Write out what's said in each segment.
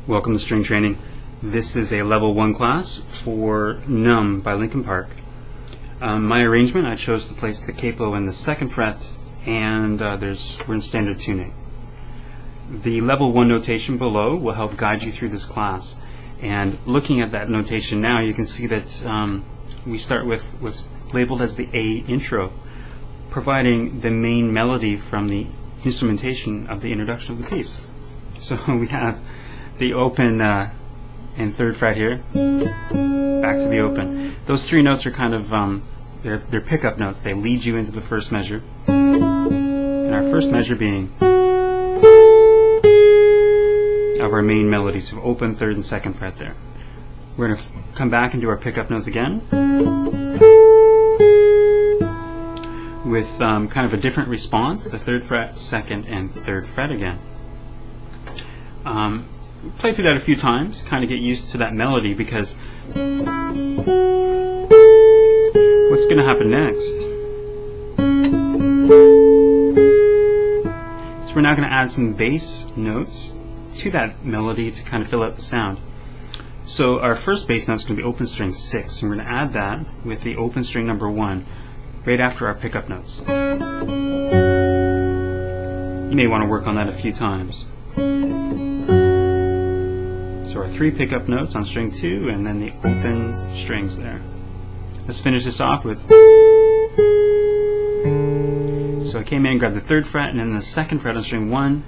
Welcome to String Training. This is a Level 1 class for Numb by Linkin Park. My arrangement, I chose to place the capo in the 2nd fret, and we're in standard tuning. The Level 1 notation below will help guide you through this class. And looking at that notation now, you can see that we start with what's labeled as the A intro, providing the main melody from the instrumentation of the introduction of the piece. So we have the open and 3rd fret here, back to the open. Those 3 notes are kind of they're pickup notes. They lead you into the first measure, and our first measure being of our main melody. So open 3rd and 2nd fret there. We're going to come back and do our pickup notes again with kind of a different response. The 3rd fret, 2nd, and 3rd fret again. Play through that a few times, kind of get used to that melody, because what's going to happen next is we're now going to add some bass notes to that melody to kind of fill out the sound. So our first bass note is going to be open string 6, and we're going to add that with the open string number 1 right after our pickup notes. You may want to work on that a few times. So our 3 pickup notes on string 2, and then the open strings there. Let's finish this off with. So I came in, grabbed the 3rd fret, and then the 2nd fret on string 1,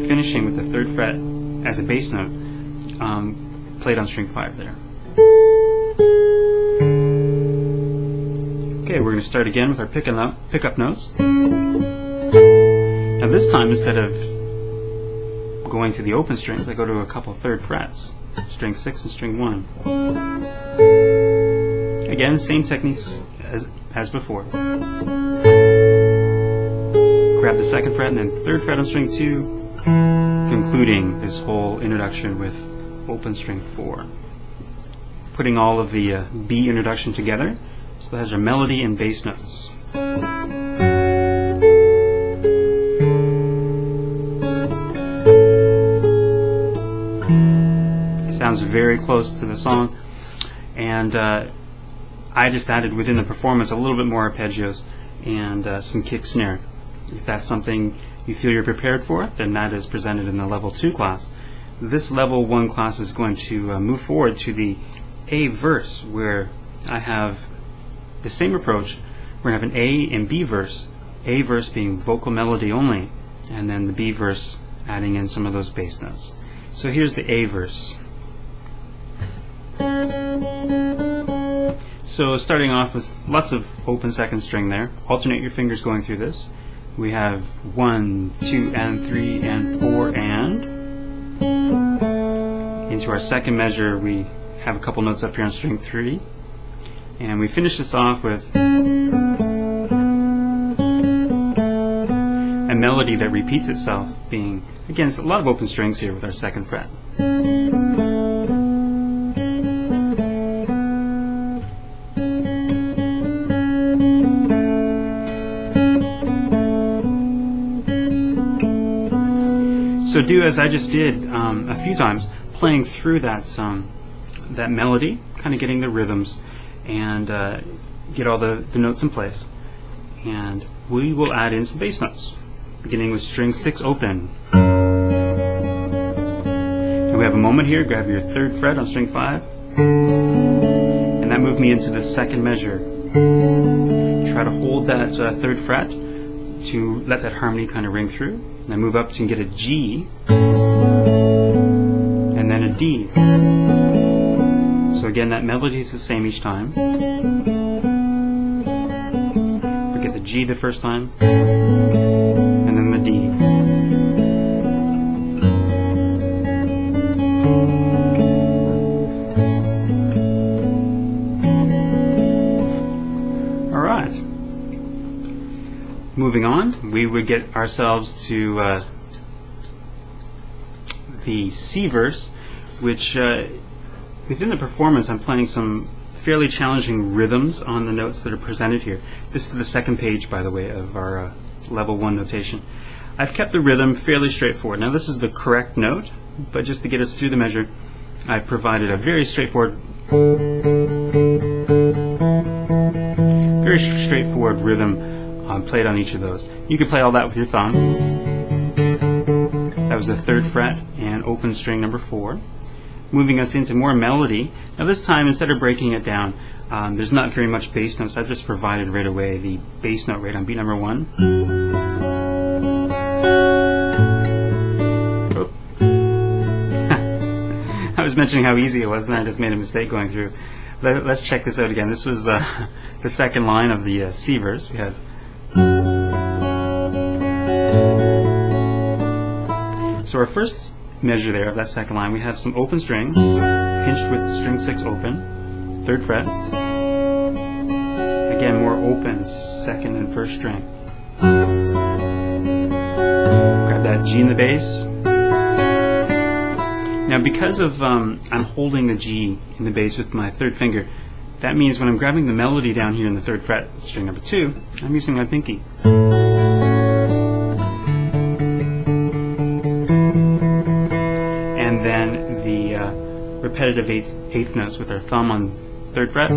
finishing with the 3rd fret as a bass note, played on string 5 there. Okay, we're going to start again with our pickup notes. Now this time, instead of going to the open strings, I go to a couple 3rd frets, string 6 and string 1. Again, same techniques as before. Grab the 2nd fret and then 3rd fret on string 2, concluding this whole introduction with open string 4. Putting all of the B introduction together, so that's our melody and bass notes. Sounds very close to the song, and I just added within the performance a little bit more arpeggios and some kick snare. If that's something you feel you're prepared for, then that is presented in the Level 2 class. This Level 1 class is going to move forward to the A verse, where I have the same approach. We're going to have an A and B verse, A verse being vocal melody only, and then the B verse adding in some of those bass notes. So here's the A verse. So starting off with lots of open 2nd string there. Alternate your fingers going through this. We have 1, 2, and 3, and 4, and into our 2nd measure we have a couple notes up here on string 3, and we finish this off with a melody that repeats itself, being, again, a lot of open strings here with our 2nd fret. So do as I just did a few times, playing through that that melody, kind of getting the rhythms, and get all the notes in place. And we will add in some bass notes, beginning with string 6 open. And we have a moment here. Grab your 3rd fret on string 5, and that moved me into the 2nd measure. Try to hold that 3rd fret to let that harmony kind of ring through. And move up to get a G, and then a D. So again, that melody is the same each time. We get the G the first time, and then the D. All right. Moving on, we would get ourselves to the C verse, which within the performance I'm playing some fairly challenging rhythms on the notes that are presented here. This is the 2nd page, by the way, of our Level 1 notation. I've kept the rhythm fairly straightforward. Now this is the correct note, but just to get us through the measure, I provided a very straightforward rhythm played on each of those. You could play all that with your thumb. That was the 3rd fret and open string number 4. Moving us into more melody. Now this time, instead of breaking it down, there's not very much bass notes. I've just provided right away the bass note right on beat number 1. Oh. I was mentioning how easy it was, and I just made a mistake going through. Let's check this out again. This was the 2nd line of the C verse. We have so our first measure there of that 2nd line, we have some open string, pinched with string 6 open, 3rd fret. Again, more open 2nd and 1st string. Grab that G in the bass. Now, because of I'm holding the G in the bass with my 3rd finger, that means when I'm grabbing the melody down here in the 3rd fret, string number 2, I'm using my pinky. And then the repetitive 8th notes with our thumb on 3rd fret,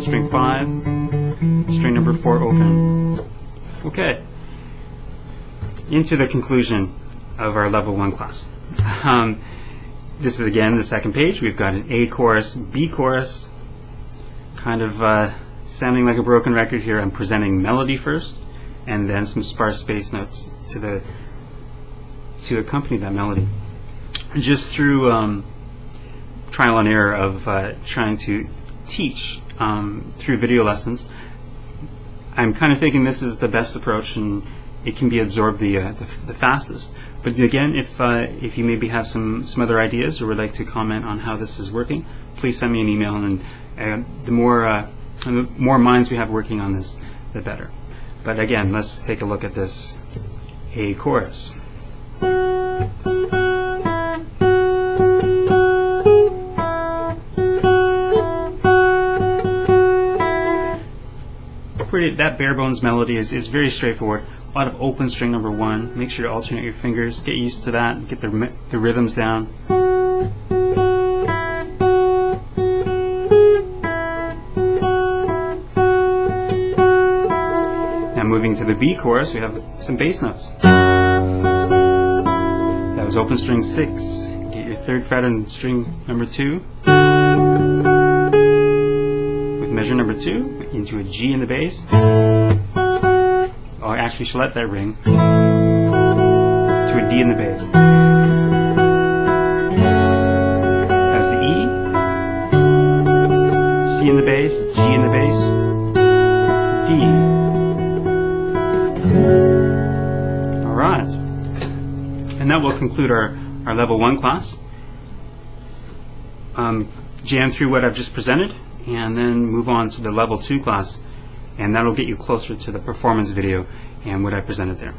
string 5, string number 4 open. Okay, into the conclusion of our level 1 class. This is again the 2nd page. We've got an A chorus, B chorus, kind of sounding like a broken record here. I'm presenting melody first, and then some sparse bass notes to accompany that melody. Just through trial and error of trying to teach through video lessons, I'm kind of thinking this is the best approach, and it can be absorbed the fastest. But again, if you maybe have some other ideas or would like to comment on how this is working, please send me an email, and the more minds we have working on this, the better. But again, let's take a look at this A chorus. That bare bones melody is very straightforward. A lot of open string number 1. Make sure you alternate your fingers. Get used to that. Get the rhythms down. Now moving to the B chorus, we have some bass notes. That was open string 6. Get your 3rd fret on string number 2. With measure number 2 into a G in the bass. Or actually, she'll let that ring to a D in the bass. That's the E, C in the bass, G in the bass, D. All right, and that will conclude our level 1 class. Jam through what I've just presented, and then move on to the level 2 class. And that'll get you closer to the performance video and what I presented there.